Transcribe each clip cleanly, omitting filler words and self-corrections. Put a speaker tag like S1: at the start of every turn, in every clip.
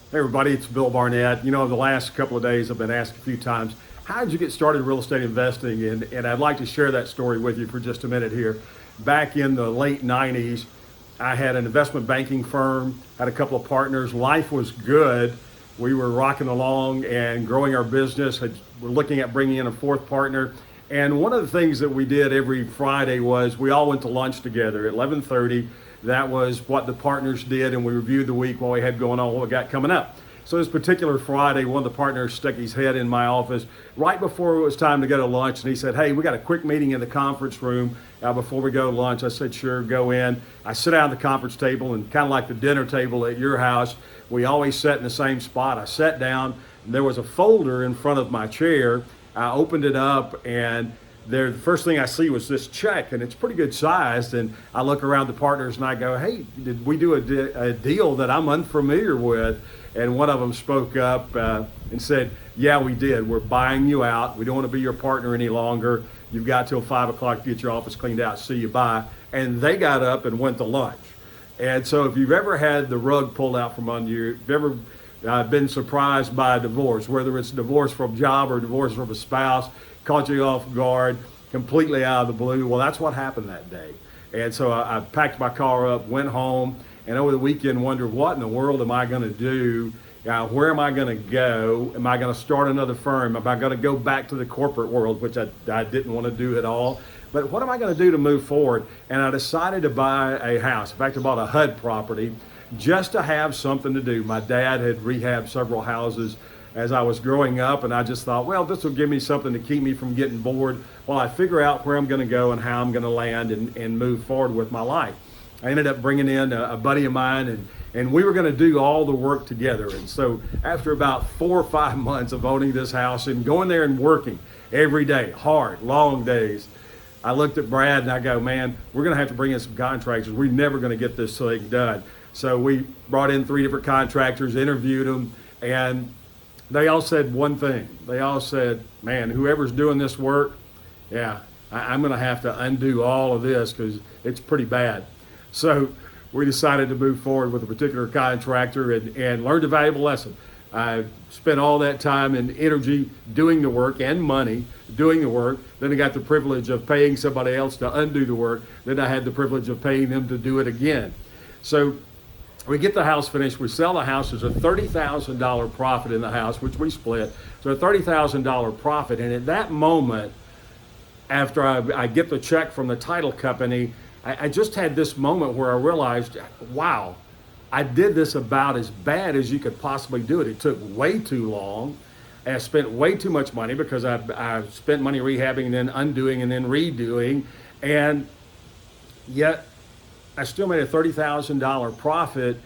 S1: Hey everybody, it's Bill Barnett. You know, the last couple of days I've been asked a few times, how did you get started in real estate investing? And I'd like to share that story with you for just a minute here. Back in the late 90s, I had an investment banking firm, had a couple of partners. Life was good. We were rocking along and growing our business. We're looking at bringing in a fourth partner. And one of the things that we did every Friday was we all went to lunch together at 11:30. That was what the partners did, and we reviewed the week, what we had going on, what we got coming up. So this particular Friday, one of the partners stuck his head in my office right before it was time to go to lunch, and he said, "Hey, we got a quick meeting in the conference room before we go to lunch." I said, "Sure, go in." I sit down at the conference table, and kind of like the dinner table at your house, we always sat in the same spot. I sat down, and there was a folder in front of my chair. I opened it up, and the first thing I see was this check, and it's pretty good sized. And I look around the partners and I go, "Hey, did we do a deal that I'm unfamiliar with?" And one of them spoke up and said, "Yeah, we did. We're buying you out. We don't want to be your partner any longer. You've got till 5 o'clock to get your office cleaned out. See you, bye." And they got up and went to lunch. And so if you've ever had the rug pulled out from under you, if you've ever been surprised by a divorce, whether it's divorce from a job or divorce from a spouse, caught you off guard, completely out of the blue. Well, that's what happened that day. And so I packed my car up, went home, and over the weekend wondered, what in the world am I going to do? Where am I going to go? Am I going to start another firm? Am I going to go back to the corporate world, which I didn't want to do at all? But what am I going to do to move forward? And I decided to buy a house. In fact, I bought a HUD property just to have something to do. My dad had rehabbed several houses as I was growing up, and I just thought, well, this will give me something to keep me from getting bored while I figure out where I'm going to go and how I'm going to land and move forward with my life. I ended up bringing in a buddy of mine, and we were going to do all the work together. And so after about 4 or 5 months of owning this house and going there and working every day, hard, long days, I looked at Brad and I go, "Man, we're going to have to bring in some contractors. We're never going to get this thing done." So we brought in 3 different contractors, interviewed them, and they all said one thing. They all said, "Man, whoever's doing this work, yeah, I'm going to have to undo all of this because it's pretty bad." So we decided to move forward with a particular contractor and learned a valuable lesson. I spent all that time and energy doing the work and money doing the work. Then I got the privilege of paying somebody else to undo the work. Then I had the privilege of paying them to do it again. So we get the house finished, we sell the house. There's a $30,000 profit in the house, which we split. So a $30,000 profit. And at that moment, after I get the check from the title company, I just had this moment where I realized, wow, I did this about as bad as you could possibly do it. It took way too long. I spent way too much money because I spent money rehabbing and then undoing and then redoing. And yet I still made a $30,000 profit,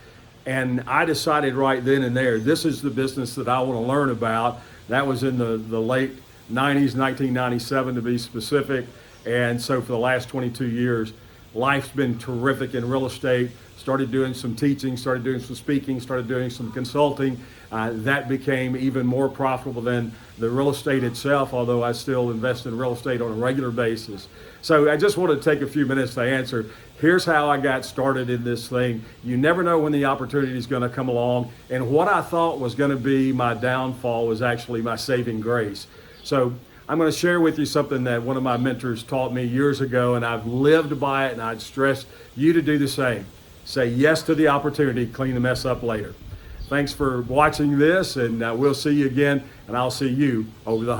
S1: and I decided right then and there, this is the business that I want to learn about. That was in the late 90s, 1997 to be specific. And so for the last 22 years, life's been terrific in real estate. Started doing some teaching, started doing some speaking, started doing some consulting. That became even more profitable than the real estate itself, although I still invest in real estate on a regular basis. So I just wanted to take a few minutes to answer. Here's how I got started in this thing. You never know when the opportunity is going to come along. And what I thought was going to be my downfall was actually my saving grace. So I'm going to share with you something that one of my mentors taught me years ago, and I've lived by it, and I'd stress you to do the same. Say yes to the opportunity, clean the mess up later. Thanks for watching this, and we'll see you again, and I'll see you over the hump.